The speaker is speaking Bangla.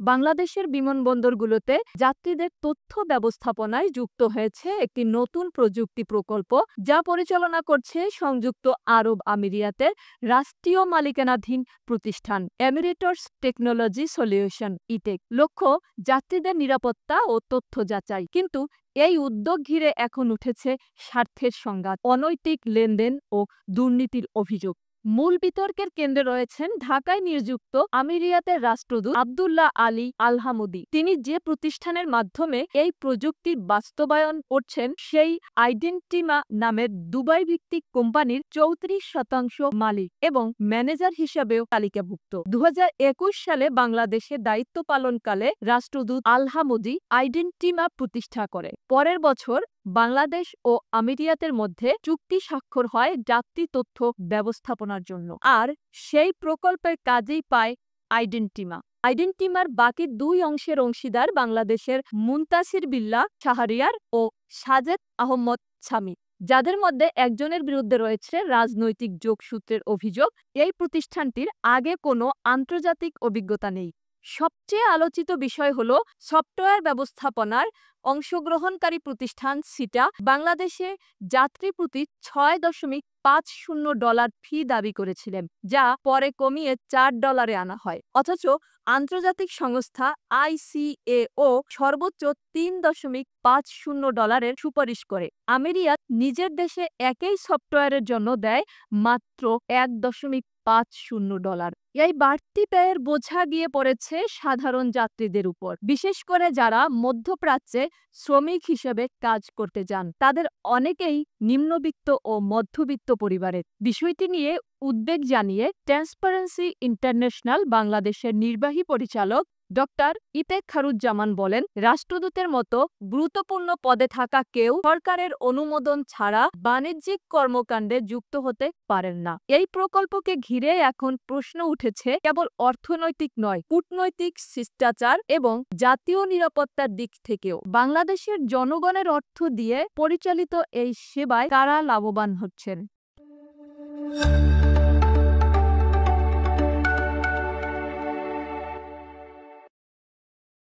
বাংলাদেশের বিমানবন্দরগুলোতে যাত্রীদের তথ্য ব্যবস্থাপনায় যুক্ত হয়েছে একটি নতুন প্রযুক্তি প্রকল্প, যা পরিচালনা করছে সংযুক্ত আরব আমিরাতের রাষ্ট্রীয় মালিকানাধীন প্রতিষ্ঠান এমিরেটস টেকনোলজি সলিউশন ইটেক। লক্ষ্য যাত্রীদের নিরাপত্তা ও তথ্য যাচাই। কিন্তু এই উদ্যোগ ঘিরে এখন উঠেছে স্বার্থের সংঘাত, অনৈতিক লেনদেন ও দুর্নীতির অভিযোগ। মূল বিতর্কের কেন্দ্রে রয়েছেন ঢাকায় নিযুক্ত আমিরাতের রাষ্ট্রদূত আব্দুল্লাহ আলী আল-হামুদি। তিনি যে প্রতিষ্ঠানের মাধ্যমে এই প্রযুক্তির বাস্তবায়ন করছেন সেই আইডেন্টিমা নামের দুবাই ভিত্তিক কোম্পানির ৩৪% মালিক এবং ম্যানেজার হিসেবেও তালিকাভুক্ত। ২০২১ সালে বাংলাদেশে দায়িত্ব পালনকালে রাষ্ট্রদূত আল-হামুদি আইডেন্টিমা প্রতিষ্ঠা করে। পরের বছর বাংলাদেশ ও আমিরাতের মধ্যে চুক্তি স্বাক্ষর হয় যাত্রী তথ্য ব্যবস্থাপনার জন্য। আর সেই প্রকল্পের কাজেই পায় আইডেন্টিমা। আইডেন্টিমার বাকি দুই অংশের অংশীদার বাংলাদেশের মুনতাসির বিল্লাহ শাহরিয়ার ও সাজেদ আহমদ ছামি, যাদের মধ্যে একজনের বিরুদ্ধে রয়েছে রাজনৈতিক যোগসূত্রের অভিযোগ। এই প্রতিষ্ঠানটির আগে কোনো আন্তর্জাতিক অভিজ্ঞতা নেই। সবচেয়ে আলোচিত বিষয় হল সফটওয়্যার ব্যবস্থাপনার অংশগ্রহণকারী প্রতিষ্ঠান সিটা বাংলাদেশে যাত্রী প্রতি $6.50 ফি দাবি করেছিলেন, যা পরে কমিয়ে $4 আনা হয়। অথচ আন্তর্জাতিক সংস্থা ICAO সর্বোচ্চ $3.50 সুপারিশ করে। আমিরাত নিজের দেশে একই সফটওয়্যারের জন্য দেয় মাত্র $1.50। এই বাড়তি ব্যয়ের বোঝা গিয়ে পড়েছে সাধারণ যাত্রীদের উপর, বিশেষ করে যারা মধ্যপ্রাচ্যে শ্রমিক হিসেবে কাজ করতে যান। তাদের অনেকেই নিম্নবিত্ত ও মধ্যবিত্ত পরিবারের। বিষয়টি নিয়ে উদ্বেগ জানিয়ে ট্রান্সপারেন্সি ইন্টারন্যাশনাল বাংলাদেশের নির্বাহী পরিচালক ডক্টর ইফতেখারুজ্জামান বলেন, রাষ্ট্রদূতের মতো গুরুত্বপূর্ণ পদে থাকা কেউ সরকারের অনুমোদন ছাড়া বাণিজ্যিক কর্মকাণ্ডে যুক্ত হতে পারেন না। এই প্রকল্পকে ঘিরে এখন প্রশ্ন উঠেছে কেবল অর্থনৈতিক নয়, কূটনৈতিক শিষ্টাচার এবং জাতীয় নিরাপত্তার দিক থেকেও। বাংলাদেশের জনগণের অর্থ দিয়ে পরিচালিত এই সেবায় কারা লাভবান হচ্ছেন?